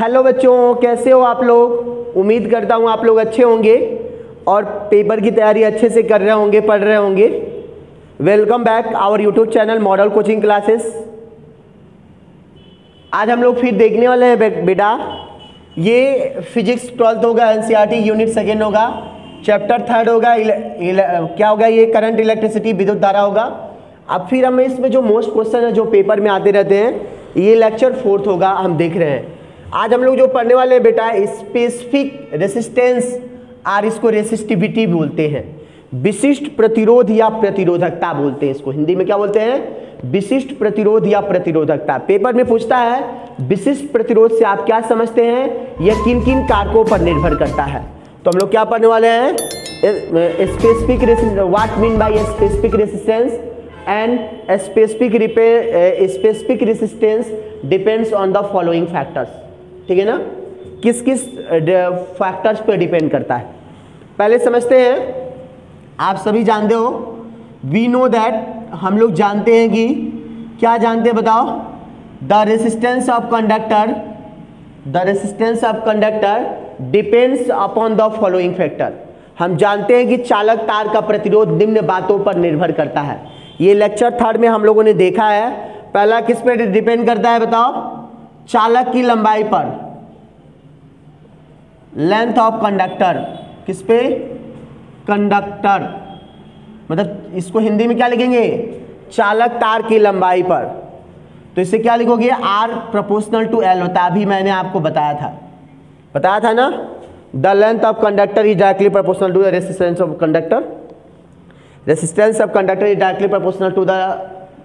Hello बच्चों, कैसे हो आप लोग। उम्मीद करता हूँ आप लोग अच्छे होंगे और पेपर की तैयारी अच्छे से कर रहे होंगे, पढ़ रहे होंगे। Welcome back our YouTube channel model coaching classes. आज हम लोग फिर देखने वाले हैं बेटा, ये फिजिक्स 12th होगा, एनसीईआरटी यूनिट 2 होगा, चैप्टर 3 होगा, क्या होगा ये करंट इलेक्ट्रिसिटी, विद्युत धारा होगा। अब फिर हम इसमें जो मोस्ट क्वेश्चन है जो पेपर में आते रहते हैं, ये लेक्चर 4th होगा, हम देख रहे हैं। आज हम लोग जो पढ़ने वाले हैं बेटा, स्पेसिफिक रेसिस्टेंस और इसको रेसिस्टिविटी बोलते हैं, विशिष्ट प्रतिरोध या प्रतिरोधकता बोलते हैं इसको। हिंदी में क्या बोलते हैं? विशिष्ट प्रतिरोध या प्रतिरोधकता। पेपर में पूछता है विशिष्ट प्रतिरोध से आप क्या समझते हैं, यह किन किन कारकों पर निर्भर करता है। तो हम लोग क्या पढ़ने वाले हैं, specific what mean by specific resistance and specific resistance depends on the following factors. ठीक है ना, किस किस फैक्टर्स पर डिपेंड करता है पहले समझते हैं। आप सभी जानते हो, वी नो दैट, हम लोग जानते हैं कि क्या जानते हैं बताओ, the resistance of conductor depends upon the following factor. हम जानते हैं कि चालक तार का प्रतिरोध निम्न बातों पर निर्भर करता है। ये लेक्चर 3 में हम लोगों ने देखा है। पहला किस पे डिपेंड करता है बताओ? चालक की लंबाई पर, लेंथ ऑफ कंडक्टर। किस पे? कंडक्टर, मतलब इसको हिंदी में क्या लिखेंगे? चालक तार की लंबाई पर। तो इसे क्या लिखोगे? आर प्रोपोर्शनल टू एल होता है। अभी मैंने आपको बताया था ना, the length of conductor is directly proportional to the resistance of conductor. Resistance of conductor is directly proportional to the,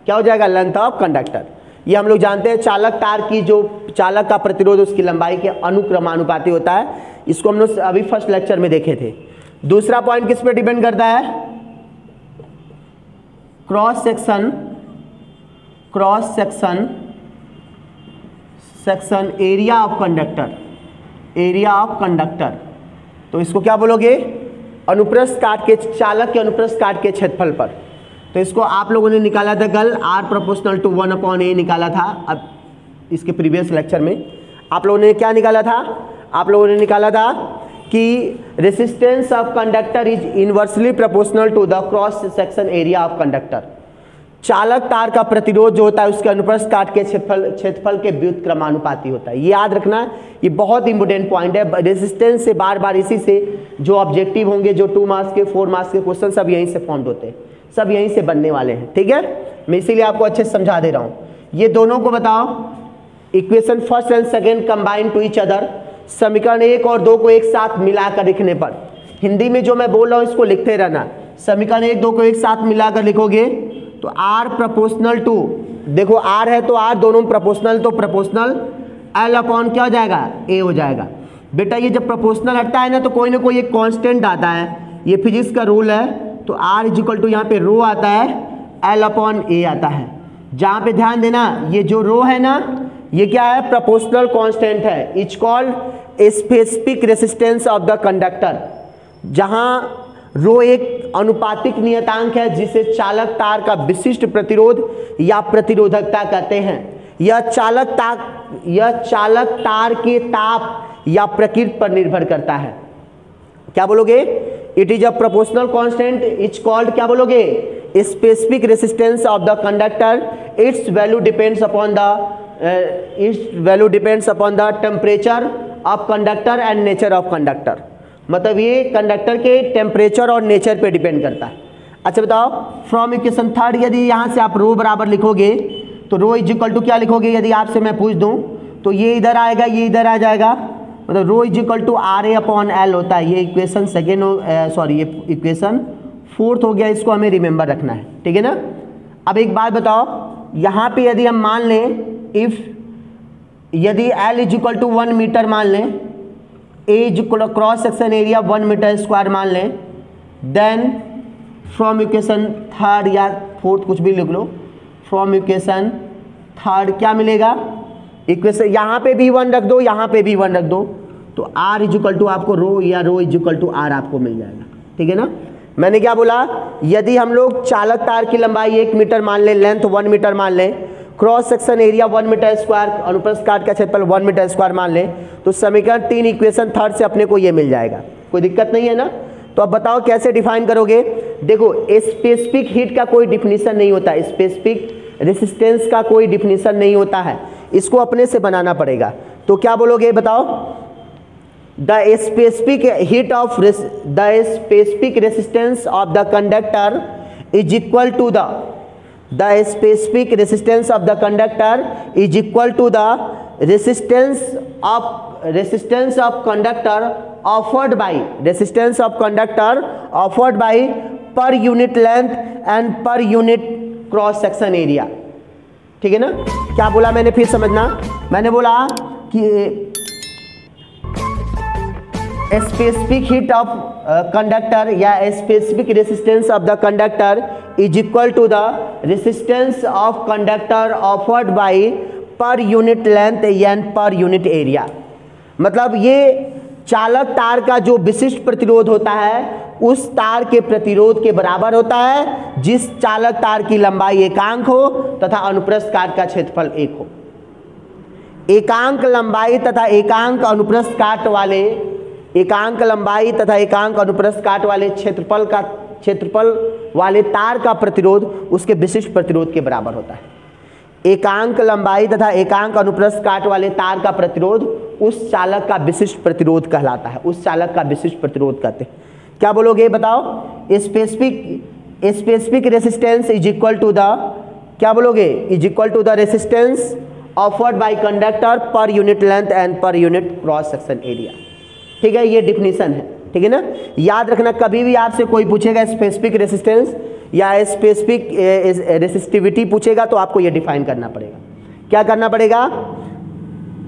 क्या हो जाएगा? Length of conductor. ये हम लोग जानते हैं, चालक तार की जो चालक का प्रतिरोध उसकी लंबाई के अनुक्रमानुपाती होता है। इसको हम लोग अभी फर्स्ट लेक्चर में देखे थे। दूसरा पॉइंट किस पे डिपेंड करता है? Cross section area of conductor. तो इसको क्या बोलोगे? अनुप्रस्थ काट के, चालक के अनुप्रस्थ काट के क्षेत्रफल पर। तो इसको आप लोगों ने निकाला था कल, R प्रोपोर्शनल टू 1/A निकाला था। अब इसके प्रीवियस लेक्चर में आप लोगों ने क्या निकाला था? आप लोगों ने निकाला था कि resistance of conductor is inversely proportional to the cross section area of conductor. चालक तार का प्रतिरोध जो होता है उसके अनुप्रस्थ काट के क्षेत्रफल के व्युत्क्रमानुपाती होता है। ये याद रखना, ये बहुत इंपॉर्टेंट पॉइंट है। रेसिस्टेंस से बार बार इसी से जो ऑब्जेक्टिव होंगे, जो 2 मार्क्स के 4 मार्क्स के क्वेश्चन, सब यहीं से फॉर्म होते हैं, सब यहीं से बनने वाले हैं। ठीक है, मैं इसीलिए आपको अच्छे से समझा दे रहा हूँ। ये दोनों को बताओ, equation first and second combine to each other. समीकरण 1 और 2 को एक साथ मिलाकर लिखने पर, हिंदी में जो मैं बोल रहा हूँ इसको लिखते रहना। समीकरण 1 2 को एक साथ मिलाकर लिखोगे तो R प्रोपोर्शनल टू, देखो R है तो R, दोनों प्रोपोर्शनल, तो प्रोपोर्शनल L अपॉन क्या हो जाएगा? A हो जाएगा। बेटा ये जब प्रोपोर्शनल हटता है ना तो कोई ना कोई एक कांस्टेंट आता है, ये फिजिक्स का रूल है। तो R इक्वल टू यहाँ पे रो आता है, L अपॉन A आता है। जहाँ पे ध्यान देना, ये जो रो है ना, ये क्या है? प्रोपोर्शनल कांस्टेंट है। It's called specific resistance of the conductor. जहाँ रो एक अनुपातिक नियतांक है जिसे चालक तार का विशिष्ट प्रतिरोध या प्रतिरोधकता कहते हैं। यह चालक तार के ताप या प्रकृति पर निर्भर करता है। क्या बोलोगे? It is a proportional constant, it's called, क्या बोलोगे? Specific resistance of the conductor. It's value depends upon the temperature of conductor and nature of conductor. मतलब ये कंडक्टर के टेम्परेचर और नेचर पे डिपेंड करता है। अच्छा बताओ, फ्रॉम इक्वेशन 3 यदि यहाँ से आप रो बराबर लिखोगे तो रो इज इक्वल टू क्या लिखोगे? यदि आपसे मैं पूछ दूँ तो ये इधर आएगा, ये इधर आ जाएगा, मतलब rho is equal to RA upon L होता है। ये इक्वेशन ये इक्वेशन 4th हो गया, इसको हमें रिमेंबर रखना है। ठीक है ना। अब एक बात बताओ, यहाँ पे यदि हम मान लें, यदि L is equal to 1 metre मान लें, as cross section area 1 metre square मान लें, देन फ्रॉम इक्वेशन 3 या 4th कुछ भी लिख लो, फ्रॉम इक्वेशन 3 क्या मिलेगा? इक्वेशन यहाँ पे भी 1 रख दो, यहाँ पे भी 1 रख दो, तो R इज इक्वल टू आपको रो या रो इज इक्वल टू R आपको मिल जाएगा। ठीक है ना। मैंने क्या बोला? यदि हम लोग चालक तार की लंबाई 1 मीटर मान लें, लेंथ 1 मीटर मान लें, cross section area 1 metre square, अनुप्रस्थ काट का क्षेत्रफल 1 मीटर स्क्वायर मान लें, तो समीकरण 3 इक्वेशन थर्ड से अपने को ये मिल जाएगा, कोई दिक्कत नहीं है ना। तो अब बताओ कैसे डिफाइन करोगे। देखो स्पेसिफिक हीट का कोई डिफिनीशन नहीं होता, स्पेसिफिक रेसिस्टेंस का कोई डिफिनीशन नहीं होता है, इसको अपने से बनाना पड़ेगा। तो क्या बोलोगे बताओ, the specific heat of the specific resistance of the conductor is equal to the specific resistance of the conductor is equal to the resistance of conductor offered by per unit length and per unit cross section area। ठीक है ना। क्या बोला मैंने, फिर समझना, मैंने बोला कि स्पेसिफिक हीट ऑफ कंडक्टर या specific resistance of the conductor is equal to the resistance of conductor offered by per unit length and per unit area. मतलब ये चालक तार का जो विशिष्ट प्रतिरोध होता है उस तार के प्रतिरोध के बराबर होता है जिस चालक तार की लंबाई एकांक हो तथा अनुप्रस्थ काट का क्षेत्रफल 1 हो। एकांक लंबाई तथा एकांक अनुप्रस्थ काट वाले अनुप्रस्थ काट वाले क्षेत्रफल वाले तार का प्रतिरोध उसके विशिष्ट प्रतिरोध के बराबर होता है। एकांक लंबाई तथा एकांक अनुप्रस्थ काट वाले तार का प्रतिरोध उस चालक का विशिष्ट प्रतिरोध कहलाता है, उस चालक का विशिष्ट प्रतिरोध कहते हैं। क्या बोलोगे बताओ, specific resistance is equal to the, क्या बोलोगे, is equal to the resistance offered by conductor per unit length and per unit cross section area. ठीक है, ये डिफिनीशन है, ठीक है ना। याद रखना, कभी भी आपसे कोई पूछेगा स्पेसिफिक रेसिस्टेंस या स्पेसिफिक रेसिस्टिविटी पूछेगा तो आपको ये डिफाइन करना पड़ेगा। क्या करना पड़ेगा,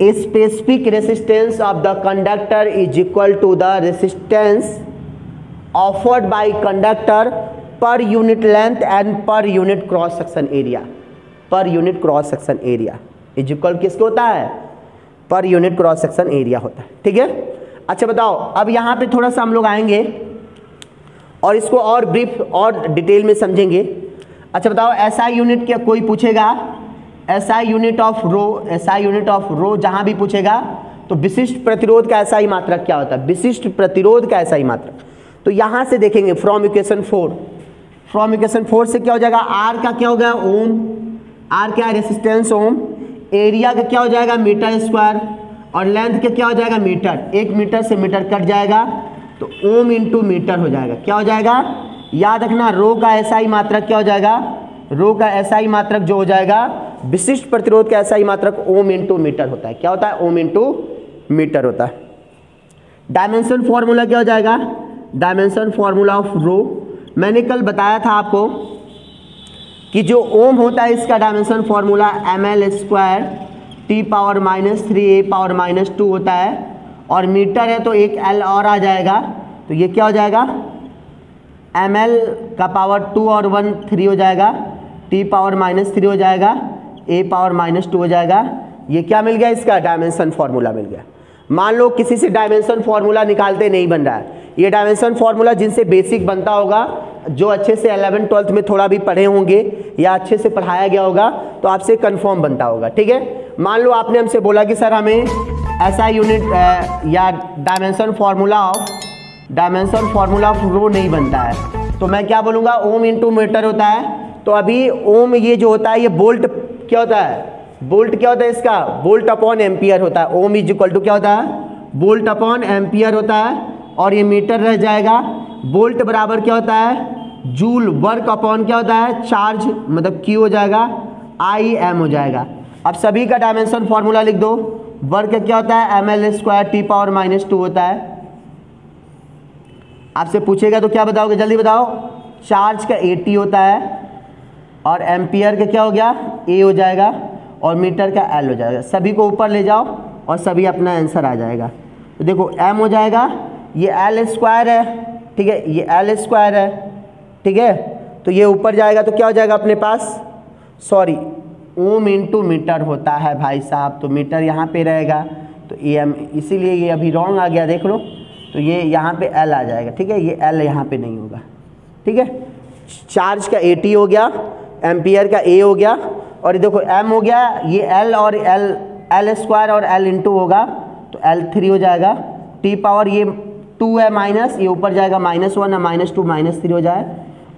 specific resistance of the conductor is equal to the resistance offered by conductor per unit length and per unit cross section area. Per unit cross section area is equal किसको होता है, पर यूनिट क्रॉस सेक्शन एरिया होता है। ठीक है, अच्छा बताओ, अब यहाँ पे थोड़ा सा हम लोग आएंगे और इसको और ब्रीफ और डिटेल में समझेंगे। अच्छा बताओ, एसआई यूनिट क्या कोई पूछेगा, एसआई यूनिट ऑफ रो जहाँ भी पूछेगा तो विशिष्ट प्रतिरोध का एसआई मात्रक क्या होता है, विशिष्ट प्रतिरोध का एसआई मात्रक। तो यहाँ से देखेंगे फ्रॉम इक्वेशन 4 से क्या हो जाएगा, आर का क्या हो गया ओम, आर क्या है रेसिस्टेंस ओम, एरिया का क्या हो जाएगा मीटर स्क्वायर और लेंथ का क्या हो जाएगा मीटर, 1 मीटर से मीटर कट जाएगा तो ओम इंटू मीटर हो जाएगा। क्या हो जाएगा, याद रखना, रो का एसआई मात्रक क्या हो जाएगा, रो का एसआई मात्रक जो हो जाएगा विशिष्ट प्रतिरोध का एसआई मात्रक ओम इंटू मीटर होता है। क्या होता है, ओम इंटू मीटर होता है। डायमेंशन फॉर्मूला क्या हो जाएगा, डायमेंशन फॉर्मूला ऑफ रो मैंने कल बताया था आपको कि जो ओम होता है इसका dimension formula ml square T power -3a⁻² होता है और मीटर है तो एक l और आ जाएगा तो ये क्या हो जाएगा ml का पावर 2 और 1 3 हो जाएगा, t पावर -3 हो जाएगा, a पावर -2 हो जाएगा। ये क्या मिल गया, इसका डायमेंशन फार्मूला मिल गया। मान लो किसी से डायमेंशन फार्मूला निकालते नहीं बन रहा है, ये डायमेंशन फार्मूला जिनसे बेसिक बनता होगा, जो अच्छे से 11th-12th में थोड़ा भी पढ़े होंगे या अच्छे से पढ़ाया गया होगा तो आपसे कंफर्म बनता होगा। ठीक है, मान लो आपने हमसे बोला कि सर हमें ऐसा यूनिट या डायमेंशन फार्मूला ऑफ रो नहीं बनता है तो मैं क्या बोलूँगा, ओम इंटू मीटर होता है। तो अभी ओम ये जो होता है ये बोल्ट क्या होता है, बोल्ट क्या होता है इसका, बोल्ट अपॉन एम्पियर होता है। ओम इज इक्वल टू क्या होता है, बोल्ट अपॉन एम्पियर होता है और ये मीटर रह जाएगा। बोल्ट बराबर क्या होता है, जूल वर्क अपॉन क्या होता है, चार्ज मतलब Q हो जाएगा, IM हो जाएगा। अब सभी का डायमेंशन फार्मूला लिख दो। वर्क क्या होता है ml स्क्वायर टी पावर -2 होता है। आपसे पूछेगा तो क्या बताओगे, जल्दी बताओ। चार्ज का AT होता है और एम्पियर का क्या हो गया A हो जाएगा और मीटर का L हो जाएगा। सभी को ऊपर ले जाओ और सभी अपना आंसर आ जाएगा। तो देखो M हो जाएगा, ये L स्क्वायर है, ठीक है, ये L स्क्वायर है, ठीक है। तो ये ऊपर जाएगा तो क्या हो जाएगा अपने पास, सॉरी ओम इंटू मीटर होता है भाई साहब, तो मीटर यहाँ पे रहेगा तो AM, इसीलिए ये अभी रॉन्ग आ गया देख लो। तो ये यहाँ पे L आ जाएगा, ठीक है, ये L यहाँ पे नहीं होगा, ठीक है। चार्ज का AT हो गया, एम्पियर का A हो गया और ये देखो m हो गया, ये l और l स्क्वायर और l इंटू होगा तो l3 हो जाएगा, t पावर ये 2 है माइनस, ये ऊपर जाएगा -1 है, -2 -3 हो जाए,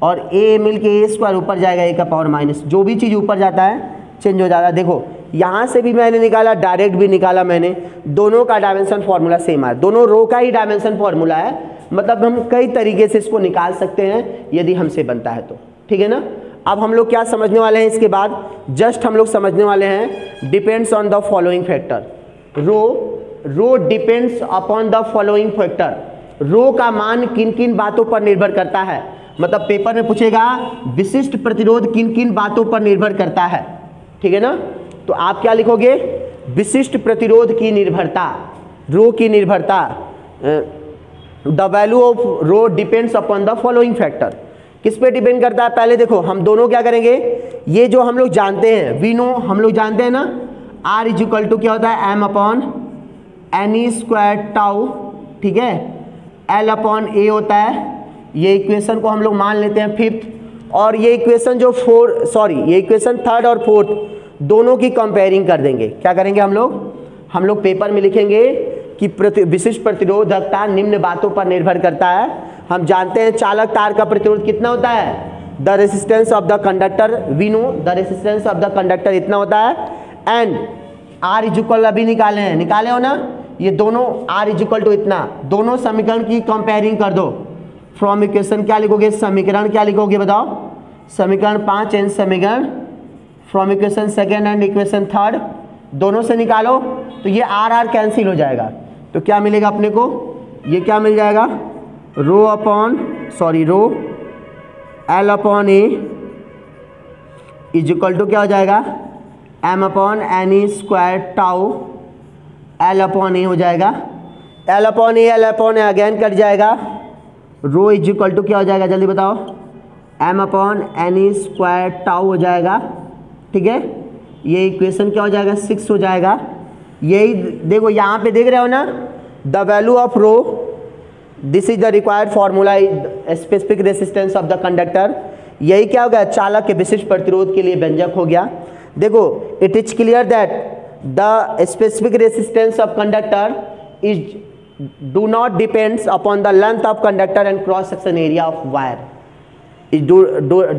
और a मिल के a स्क्वायर ऊपर जाएगा a का पावर माइनस, जो भी चीज़ ऊपर जाता है चेंज हो जाता है। देखो यहाँ से भी मैंने निकाला, डायरेक्ट भी निकाला मैंने, दोनों का डायमेंशन फॉर्मूला सेम है, दोनों रो का ही डायमेंशन फॉर्मूला है, मतलब हम कई तरीके से इसको निकाल सकते हैं यदि हमसे बनता है तो, ठीक है ना। अब हम लोग क्या समझने वाले हैं इसके बाद, जस्ट हम लोग समझने वाले हैं depends on the following factor. Rho depends upon the following factor, rho का मान किन किन बातों पर निर्भर करता है, मतलब पेपर में पूछेगा विशिष्ट प्रतिरोध किन किन बातों पर निर्भर करता है, ठीक है ना। तो आप क्या लिखोगे, विशिष्ट प्रतिरोध की निर्भरता, रो की निर्भरता, the value of rho depends upon the following factor. किस पे डिपेंड करता है, पहले देखो हम दोनों क्या करेंगे, ये जो हम लोग जानते हैं वी नो, हम लोग जानते हैं ना R इक्वल टू क्या होता है m upon N square tau, ठीक है, L अपॉन ए होता है, ये इक्वेशन को हम लोग मान लेते हैं फिफ्थ, और ये इक्वेशन जो ये इक्वेशन थर्ड और फोर्थ दोनों की कंपेयरिंग कर देंगे। क्या करेंगे हम लोग पेपर में लिखेंगे कि विशिष्ट प्रतिरोधकता निम्न बातों पर निर्भर करता है। हम जानते हैं चालक तार का प्रतिरोध कितना होता है, the resistance of the conductor, we know the resistance of the conductor इतना होता है, एंड R इक्वल अभी निकाले हो ना, ये दोनों R इक्वल टू इतना, दोनों समीकरण की कंपेयरिंग कर दो। फ्रॉम इक्वेशन क्या लिखोगे, समीकरण क्या लिखोगे बताओ, समीकरण 5 एंड समीकरण from equation second and equation third, दोनों से निकालो तो ये R कैंसिल हो जाएगा, तो क्या मिलेगा अपने को, ये क्या मिल जाएगा, rho L upon A is equal to क्या हो जाएगा, m upon N square tau L upon A हो जाएगा, L upon A again cut जाएगा, रो इज इक्वल टू क्या हो जाएगा जल्दी बताओ, m upon N square tau हो जाएगा, ठीक है। ये इक्वेशन क्या हो जाएगा 6 हो जाएगा। यही देखो यहाँ पे देख रहे हो ना, the value of rho, this is the required formula specific resistance of the conductor, यही क्या हो गया, चालक के विशिष्ट प्रतिरोध के लिए व्यंजक हो गया। देखो it is clear that the specific resistance of conductor is do not depends upon the length of conductor and cross section area of wire, it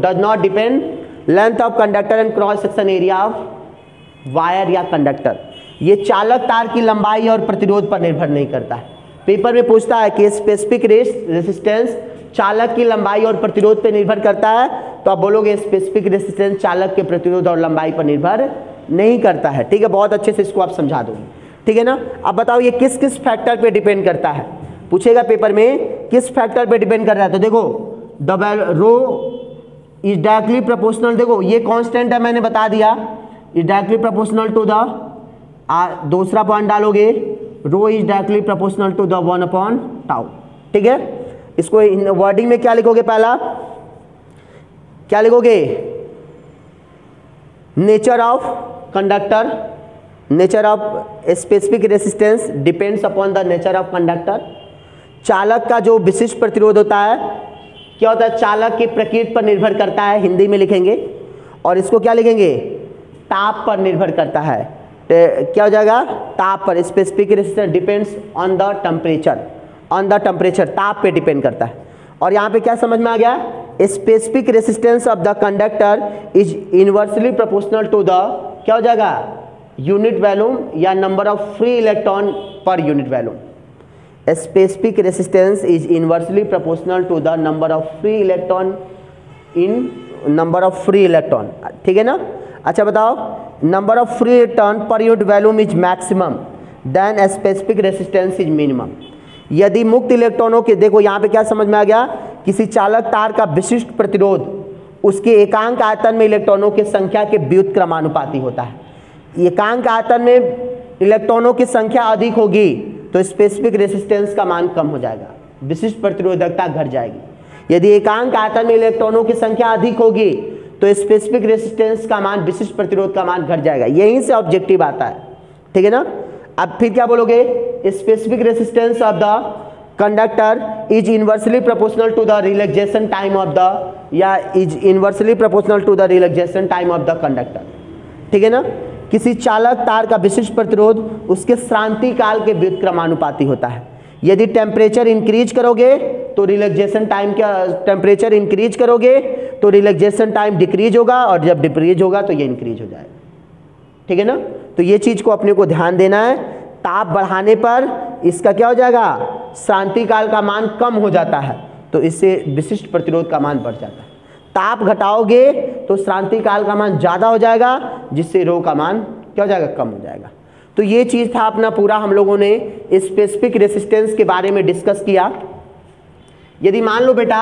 does not depend length of conductor and cross section area of wire या conductor, ये चालक तार की लंबाई और प्रतिरोध पर निर्भर नहीं करता है। पेपर में पूछता है कि स्पेसिफिक रेसिस्टेंस चालक की लंबाई और प्रतिरोध पर निर्भर करता है, तो आप बोलोगे स्पेसिफिक रेसिस्टेंस चालक के प्रतिरोध और लंबाई पर निर्भर नहीं करता है, ठीक है। बहुत अच्छे से इसको आप समझा दोगे, ठीक है ना। अब बताओ ये किस किस फैक्टर पे डिपेंड करता है, पूछेगा पेपर में किस फैक्टर पे डिपेंड कर रहा है, तो देखो the rho is directly proportional, देखो ये कांस्टेंट है मैंने बता दिया, is directly proportional to the, दूसरा पॉइंट डालोगे rho is directly proportional to the 1 upon tau, ठीक है। इसको वर्डिंग में क्या लिखोगे, पहला क्या लिखोगे, nature of conductor, nature of specific resistance depends upon the nature of conductor, चालक का जो विशिष्ट प्रतिरोध होता है क्या होता है, चालक की प्रकृति पर निर्भर करता है, हिंदी में लिखेंगे, और इसको क्या लिखेंगे, ताप पर निर्भर करता है, क्या हो जाएगा, ताप पर, specific resistance depends on the temperature, ताप पे डिपेंड करता है। और यहाँ पे क्या समझ में आ गया, specific resistance of the conductor is inversely proportional to the, क्या हो जाएगा, यूनिट वैल्यूम या number of free electron per unit volume, specific resistance is inversely proportional to the number of free electron ठीक है ना। अच्छा बताओ, number of free electron per unit volume is maximum then specific resistance is minimum, यदि मुक्त इलेक्ट्रॉनों के, देखो यहाँ पे क्या समझ में आ गया, किसी चालक तार का विशिष्ट प्रतिरोध उसके एकांक आयतन में इलेक्ट्रॉनों की संख्या के व्युत्क्रमानुपाती होता है। एकांक आयतन में इलेक्ट्रॉनों की संख्या अधिक होगी तो स्पेसिफिक रेसिस्टेंस का मान कम हो जाएगा, विशिष्ट प्रतिरोधकता घट जाएगी। यदि एकांक आयतन में इलेक्ट्रॉनों की संख्या अधिक होगी तो स्पेसिफिक रेसिस्टेंस का मान, विशिष्ट प्रतिरोध का मान घट जाएगा। यहीं से ऑब्जेक्टिव आता है, ठीक है ना। अब फिर क्या बोलोगे, specific resistance of the conductor is inversely proportional to the relaxation time of the, या is inversely proportional to the relaxation time of the conductor, ठीक है ना। किसी चालक तार का विशिष्ट प्रतिरोध उसके श्रांति काल के व्युत्क्रमानुपाती होता है। यदि टेम्परेचर इंक्रीज करोगे तो रिलैक्सेशन टाइम क्या, टेम्परेचर इंक्रीज करोगे तो रिलैक्सेशन टाइम डिक्रीज होगा, और जब डिक्रीज होगा तो ये इंक्रीज हो जाएगा, ठीक है ना। तो ये चीज को अपने को ध्यान देना है। ताप बढ़ाने पर इसका क्या हो जाएगा, श्रांति काल का मान कम हो जाता है, तो इससे विशिष्ट प्रतिरोध का मान बढ़ जाता है। ताप घटाओगे तो श्रांति काल का मान ज़्यादा हो जाएगा, जिससे रो का मान क्या हो जाएगा, कम हो जाएगा। तो ये चीज़ था अपना पूरा, हम लोगों ने स्पेसिफिक रेसिस्टेंस के बारे में डिस्कस किया। यदि मान लो बेटा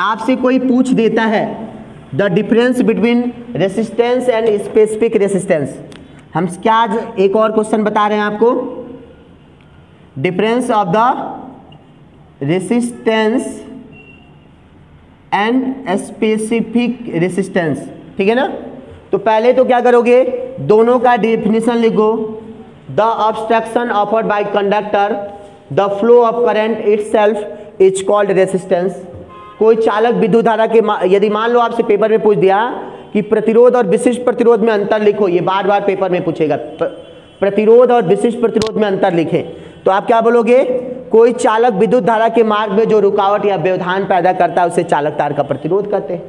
आपसे कोई पूछ देता है the difference between resistance and specific resistance, हम क्या आज एक और क्वेश्चन बता रहे हैं आपको, difference of the resistance and specific resistance, ठीक है ना। तो पहले तो क्या करोगे, दोनों का डेफिनेशन लिखो। The obstruction offered by conductor the flow of current itself is called resistance. कोई चालक विद्युत धारा के यदि मान लो आपसे पेपर में पूछ दिया कि प्रतिरोध और विशिष्ट प्रतिरोध में अंतर लिखो, ये बार बार पेपर में पूछेगा, प्रतिरोध और विशिष्ट प्रतिरोध में अंतर लिखें, तो आप क्या बोलोगे, कोई चालक विद्युत धारा के मार्ग में जो रुकावट या व्यवधान पैदा करता है उसे चालक तार का प्रतिरोध कहते हैं।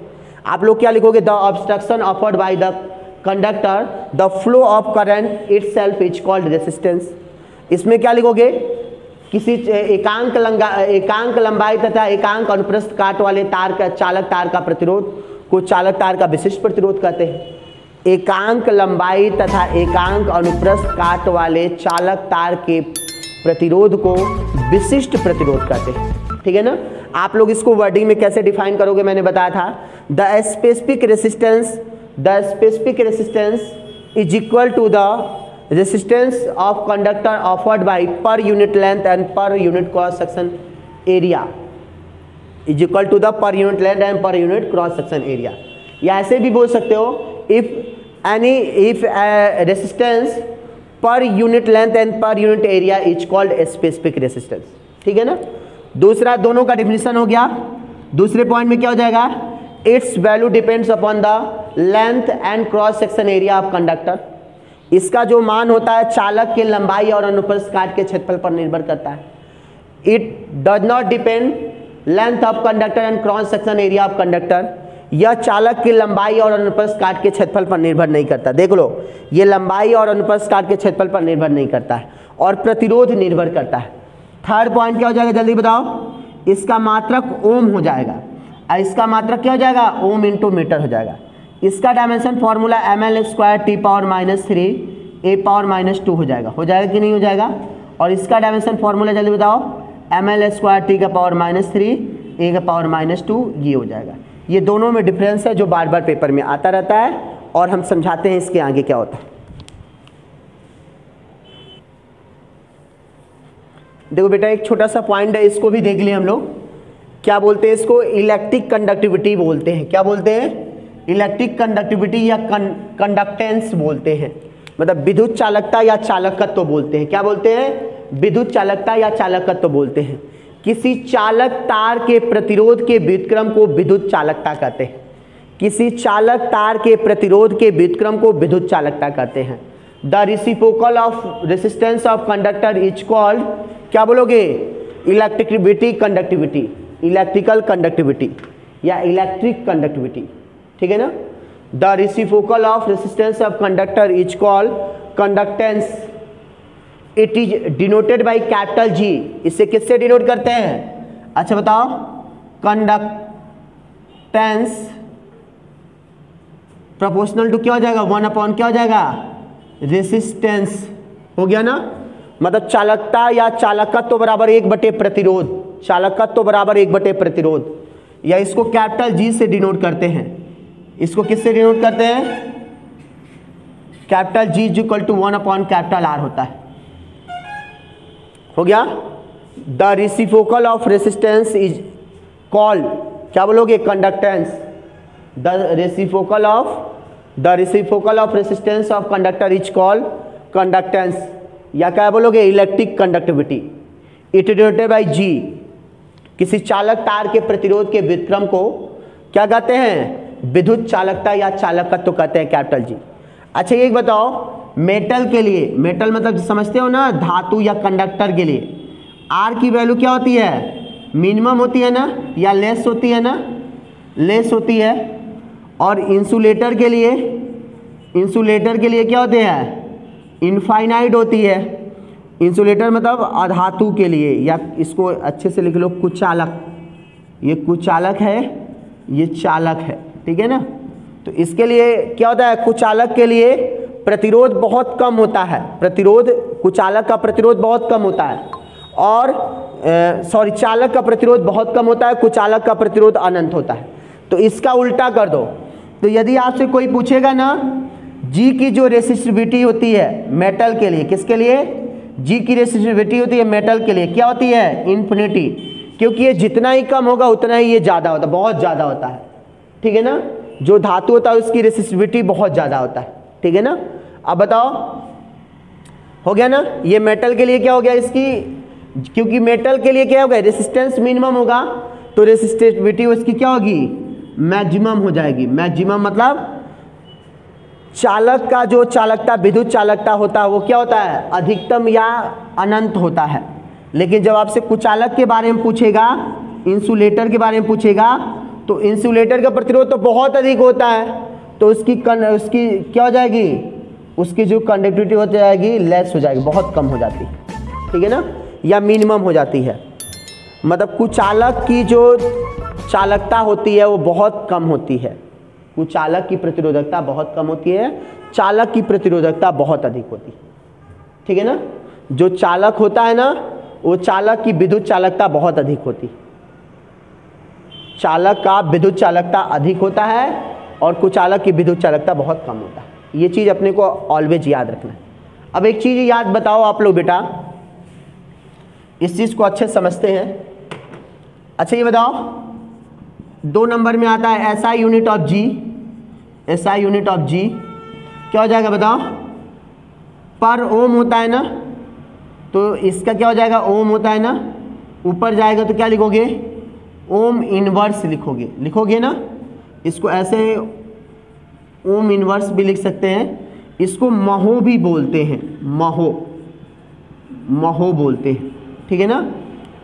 आप लोग क्या लिखोगे, the obstruction offered by the conductor the flow of current itself is called resistance. इसमें क्या लिखोगे, किसी एकांक लंबाई तथा एकांक अनुप्रस्थ काट वाले तार का चालक तार का प्रतिरोध को चालक तार का विशिष्ट प्रतिरोध कहते हैं। एकांक लंबाई तथा एकांक अनुप्रस्थ काट वाले चालक तार के प्रतिरोध को विशिष्ट प्रतिरोध कहते हैं, ठीक है ना। आप लोग इसको वर्डिंग में कैसे डिफाइन करोगे, मैंने बताया था, the specific resistance is equal to the resistance of conductor offered by per unit length and per unit cross section area, is equal to the per unit length and per unit cross section area. या ऐसे भी बोल सकते हो, if resistance per unit length and per unit area is called specific resistance, ठीक है ना। दूसरा, दोनों का डिफिनेशन हो गया। दूसरे पॉइंट में क्या हो जाएगा, it's value depends upon the length and cross section area of conductor. इसका जो मान होता है चालक के लंबाई और अनुप्रस्थ काट के क्षेत्रफल पर निर्भर करता है। It does not depend length of conductor and cross section area of conductor. यह चालक की लंबाई और अनुप्रस्थ काट के क्षेत्रफल पर निर्भर नहीं करता। देख लो, ये लंबाई और अनुप्रस्थ काट के क्षेत्रफल पर निर्भर नहीं करता है, और प्रतिरोध निर्भर करता है। थर्ड पॉइंट क्या हो जाएगा, जल्दी बताओ, इसका मात्रक ओम हो जाएगा, और इसका मात्रक क्या हो जाएगा, ओम इंटू मीटर हो जाएगा। इसका dimension formula ml² t power -3 a power -2 हो जाएगा कि नहीं हो जाएगा। और इसका डायमेंशन फॉर्मूला जल्दी बताओ, ml² t का पावर -3 a का पावर -2, ये हो जाएगा। ये दोनों में डिफरेंस है जो बार बार पेपर में आता रहता है, और हम समझाते हैं इसके आगे क्या होता है। देखो बेटा, एक छोटा सा पॉइंट है, इसको भी देख लिए हम लोग। क्या बोलते हैं इसको, इलेक्ट्रिक कंडक्टिविटी बोलते हैं। क्या बोलते हैं, इलेक्ट्रिक कंडक्टिविटी या कंडक्टेंस बोलते हैं, मतलब विद्युत चालकता या चालकत्व बोलते हैं। क्या बोलते हैं, विद्युत चालकता या चालकत्व बोलते हैं। किसी चालक तार के प्रतिरोध के व्युत्क्रम को विद्युत चालकता कहते हैं। किसी चालक तार के प्रतिरोध के व्युत्क्रम को विद्युत चालकता कहते हैं। The reciprocal of resistance of conductor is called, क्या बोलोगे, इलेक्ट्रिसिटी कंडक्टिविटी, इलेक्ट्रिकल कंडक्टिविटी या इलेक्ट्रिक कंडक्टिविटी, ठीक है ना। The reciprocal of resistance of conductor is called conductance. It is denoted by capital G। इसे किससे डिनोट करते हैं, अच्छा बताओ, कंडक्टेंस प्रोपोर्शनल टू क्या हो जाएगा, 1 क्या हो जाएगा, रेसिस्टेंस, हो गया ना। मतलब चालकता या चालकत्व बराबर 1 प्रतिरोध, चालकत्व बराबर 1 प्रतिरोध, या इसको कैपिटल G से डिनोट करते हैं। इसको किससे डिनोट करते हैं, capital G is equal to 1/R होता है, हो गया। The reciprocal of resistance is called, क्या बोलोगे, conductance. The reciprocal of resistance of conductor is called conductance, या क्या बोलोगे, electric conductivity. It denoted by G। किसी चालक तार के प्रतिरोध के व्युत्क्रम को क्या कहते हैं, विद्युत चालकता या चालकत्व कहते हैं, कैपिटल G। अच्छा एक बताओ, मेटल के लिए, मेटल मतलब समझते हो ना, धातु या कंडक्टर के लिए आर की वैल्यू क्या होती है, मिनिमम होती है ना, या लेस होती है ना, लेस होती है। और इंसुलेटर के लिए, इंसुलेटर के लिए क्या होते हैं, इनफाइनाइट होती है। इंसुलेटर मतलब अधातु के लिए, या इसको अच्छे से लिख लो कुचालक, ये कुचालक है, ये चालक है, ठीक है ना। तो इसके लिए क्या होता है, कुचालक के लिए प्रतिरोध बहुत कम होता है, प्रतिरोध, कुचालक का प्रतिरोध बहुत कम होता है, और सॉरी चालक का प्रतिरोध बहुत कम होता है, कुचालक का प्रतिरोध अनंत होता है। तो इसका उल्टा कर दो। तो यदि आपसे कोई पूछेगा ना, जी की जो रेसिस्टिविटी होती है मेटल के लिए, किसके लिए, जी की रेसिस्टिविटी होती है मेटल के लिए, क्या होती है, इन्फिनिटी, क्योंकि ये जितना ही कम होगा उतना ही ये ज़्यादा होता है, बहुत ज़्यादा होता है, ठीक है ना। जो धातु होता है उसकी रेसिस्टिविटी बहुत ज़्यादा होता है, ठीक है ना। अब बताओ, हो गया ना, ये मेटल के लिए क्या हो गया इसकी, क्योंकि मेटल के लिए क्या होगा, रेसिस्टेंस मिनिमम होगा, तो रेसिस्टिविटी उसकी क्या होगी, मैक्सिमम हो जाएगी। मैक्सिमम मतलब चालक का जो चालकता, विद्युत चालकता होता है वो क्या होता है, अधिकतम या अनंत होता है। लेकिन जब आपसे कुचालक के बारे में पूछेगा, इंसुलेटर के बारे में पूछेगा, तो इंसुलेटर का प्रतिरोध तो बहुत अधिक होता है, तो उसकी क्या हो जाएगी, उसकी जो कंडक्टिविटी हो जाएगी लेस हो जाएगी, बहुत कम हो जाती है, ठीक है ना, या मिनिमम हो जाती है। मतलब कुचालक की जो चालकता होती है वो बहुत कम होती है, कुचालक की प्रतिरोधकता बहुत कम होती है, चालक की प्रतिरोधकता बहुत अधिक होती है, ठीक है ना। जो चालक होता है ना, वो चालक की विद्युत चालकता बहुत अधिक होती है, चालक का विद्युत चालकता अधिक होता है और कुचालक की विद्युत चालकता बहुत कम होता है। ये चीज़ अपने को ऑलवेज याद रखना है। अब एक चीज़ याद बताओ आप लोग बेटा, इस चीज़ को अच्छे समझते हैं। अच्छा ये बताओ, 2 नंबर में आता है SI unit of G, SI unit of G क्या हो जाएगा बताओ, पर ओम होता है ना, तो इसका क्या हो जाएगा, ओम होता है ना, ऊपर जाएगा तो क्या लिखोगे, ओम इनवर्स लिखोगे, लिखोगे ना। इसको ऐसे ओम इनवर्स भी लिख सकते हैं, इसको महो भी बोलते हैं, महो, महो बोलते हैं, ठीक है ना।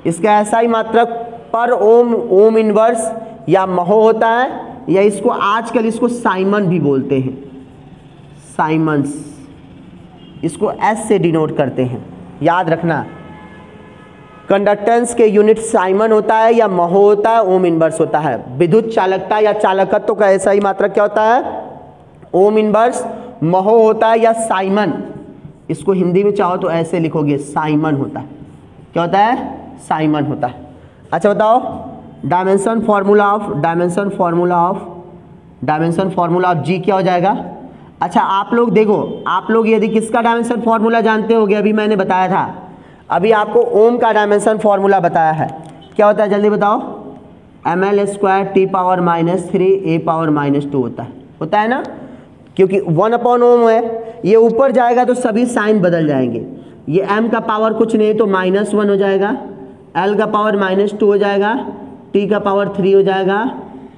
इसका ऐसा ही मात्रक पर ओम, ओम इनवर्स या महो होता है, या इसको आजकल इसको साइमन भी बोलते हैं, साइमन्स, इसको एस से डिनोट करते हैं, याद रखना। कंडक्टेंस के यूनिट साइमन होता है या महो होता है, ओम इनवर्स होता है। विद्युत चालकता या चालकत्व का ऐसा ही मात्रक क्या होता है, ओम इनवर्स, महो होता है या साइमन। इसको हिंदी में चाहो तो ऐसे लिखोगे, साइमन होता है, क्या होता है, साइमन होता है। अच्छा बताओ, डायमेंशन फार्मूला ऑफ जी क्या हो जाएगा। अच्छा आप लोग देखो, आप लोग यदि किसका डायमेंशन फार्मूला जानते होगे, अभी मैंने बताया था, अभी आपको ओम का डायमेंशन फार्मूला बताया है, क्या होता है जल्दी बताओ, ml² T⁻³ A⁻² होता है ना, क्योंकि 1/ओम है, ये ऊपर जाएगा तो सभी साइन बदल जाएंगे, ये m का पावर कुछ नहीं तो -1 हो जाएगा, l का पावर -2 हो जाएगा, t का पावर 3 हो जाएगा,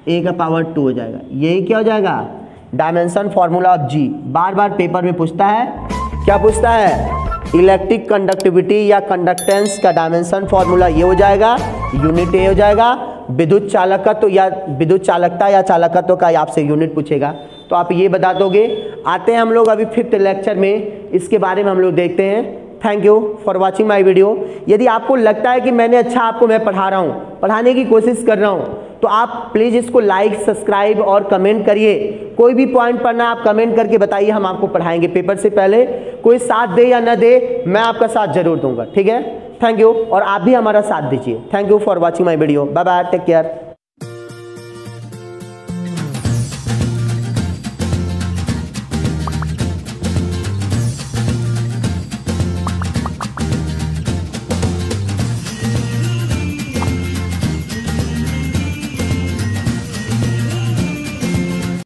a का पावर 2 हो जाएगा। यही क्या हो जाएगा, डायमेंशन फार्मूला ऑफ जी। बार बार पेपर में पूछता है, क्या पूछता है, इलेक्ट्रिक कंडक्टिविटी या कंडक्टेंस का डायमेंशन फार्मूला ये हो जाएगा, यूनिट ए हो जाएगा। विद्युत चालकत्व या विद्युत चालकता या चालकत्व का आपसे यूनिट पूछेगा तो आप ये बता दोगे। आते हैं हम लोग अभी 5th लेक्चर में, इसके बारे में हम लोग देखते हैं। Thank you for watching my video. यदि आपको लगता है कि मैंने अच्छा आपको मैं पढ़ा रहा हूँ, पढ़ाने की कोशिश कर रहा हूँ, तो आप प्लीज़ इसको लाइक, सब्सक्राइब और कमेंट करिए। कोई भी पॉइंट पढ़ना आप कमेंट करके बताइए, हम आपको पढ़ाएंगे। पेपर से पहले कोई साथ दे या न दे, मैं आपका साथ जरूर दूंगा, ठीक है। थैंक यू, और आप भी हमारा साथ दीजिए। Thank you for watching my video. Bye bye, take care.